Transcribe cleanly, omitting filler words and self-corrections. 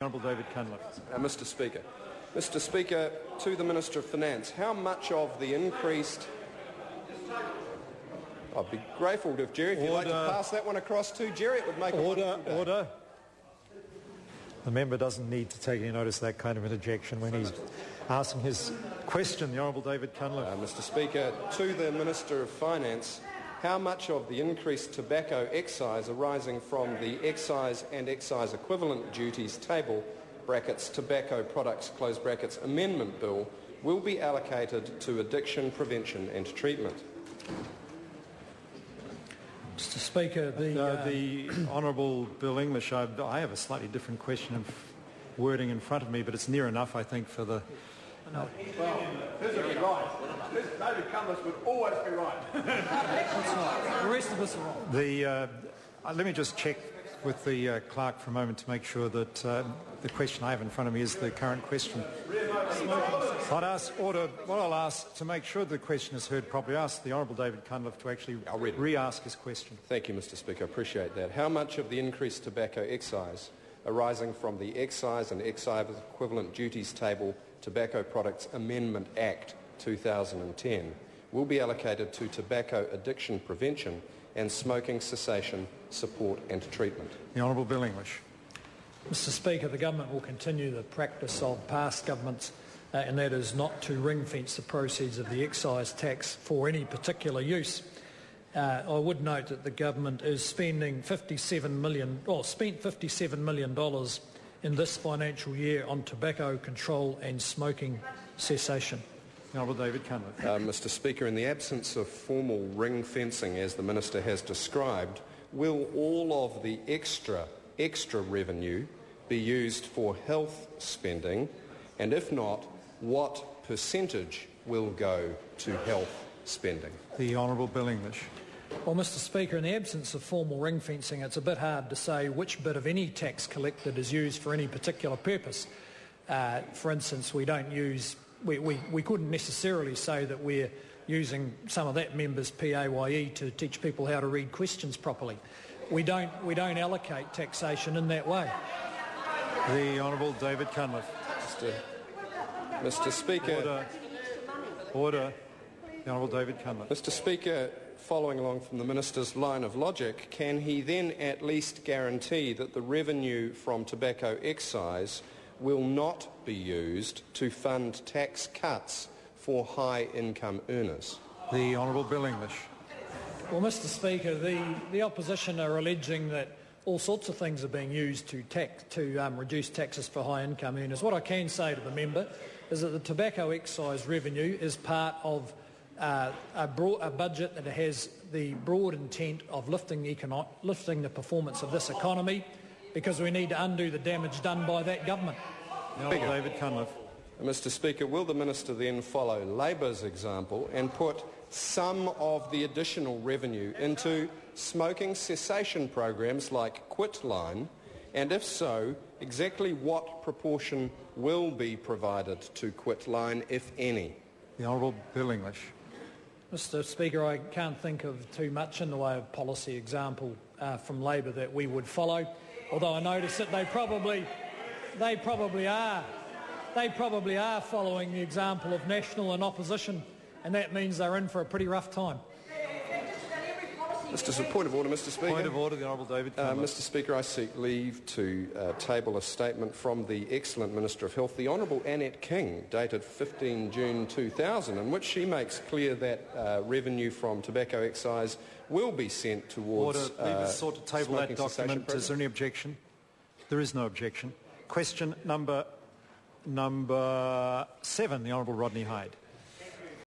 Honourable David Cunliffe. Mr Speaker, to the Minister of Finance, how much of the increased... I'd be grateful if Jerry, if you'd like to pass that one across to Jerry, it would make a wonderful day. Order. The member doesn't need to take any notice of that kind of interjection when he's asking his question. The Honourable David Cunliffe. Mr Speaker, to the Minister of Finance, how much of the increased tobacco excise arising from the excise and excise-equivalent duties table, brackets, tobacco products, close brackets, amendment bill, will be allocated to addiction prevention and treatment? Mr Speaker, the Honourable Bill English, I have a slightly different question of wording in front of me, but it's near enough, I think, for the... No. Well, his would be right. David Cunliffe would always be right. That's right. The rest of us are wrong. Let me just check with the clerk for a moment to make sure that the question I have in front of me is the current question. What I'll ask, to make sure the question is heard properly, ask the Honourable David Cunliffe to actually re-ask his question. Thank you, Mr Speaker. I appreciate that. How much of the increased tobacco excise arising from the Excise and Excise-equivalent duties table Tobacco Products Amendment Act 2010 will be allocated to tobacco addiction prevention and smoking cessation support and treatment? The Honourable Bill English. Mr Speaker, the government will continue the practice of past governments, and that is not to ring-fence the proceeds of the excise tax for any particular use. I would note that the government is spending spent $57 million in this financial year on tobacco control and smoking cessation. Honourable David Cunliffe. Mr Speaker, in the absence of formal ring fencing, as the Minister has described, will all of the extra revenue be used for health spending? And if not, what percentage will go to health spending? The Honourable Bill English. Well, Mr Speaker, in the absence of formal ring fencing, it's a bit hard to say which bit of any tax collected is used for any particular purpose. For instance, we couldn't necessarily say that we're using some of that member's PAYE to teach people how to read questions properly. We don't allocate taxation in that way. The Honourable David Cunliffe. Mr Speaker. Order. The Honourable David Cunliffe. Mr Speaker, following along from the Minister's line of logic, can he then at least guarantee that the revenue from tobacco excise will not be used to fund tax cuts for high-income earners? The Honourable Bill English. Well, Mr Speaker, the opposition are alleging that all sorts of things are being used to reduce taxes for high-income earners. What I can say to the member is that the tobacco excise revenue is part of a budget that has the broad intent of lifting the performance of this economy, because we need to undo the damage done by that government. David Cunliffe. Mr Speaker, will the Minister then follow Labour's example and put some of the additional revenue into smoking cessation programs like Quitline, and if so, exactly what proportion will be provided to Quitline, if any? The Honourable Bill English. Mr Speaker, I can't think of too much in the way of policy example from Labor that we would follow, although I notice that they probably are following the example of National and opposition, and that means they're in for a pretty rough time. Point of order, Mr Speaker. Point of order, the Honourable David Cunliffe. Mr Speaker, I seek leave to table a statement from the excellent Minister of Health, the Honourable Annette King, dated 15 June 2000, in which she makes clear that revenue from tobacco excise will be sent towards... Order. Leave us sort of table that document. Is there any objection? There is no objection. Question number 7, the Honourable Rodney Hyde.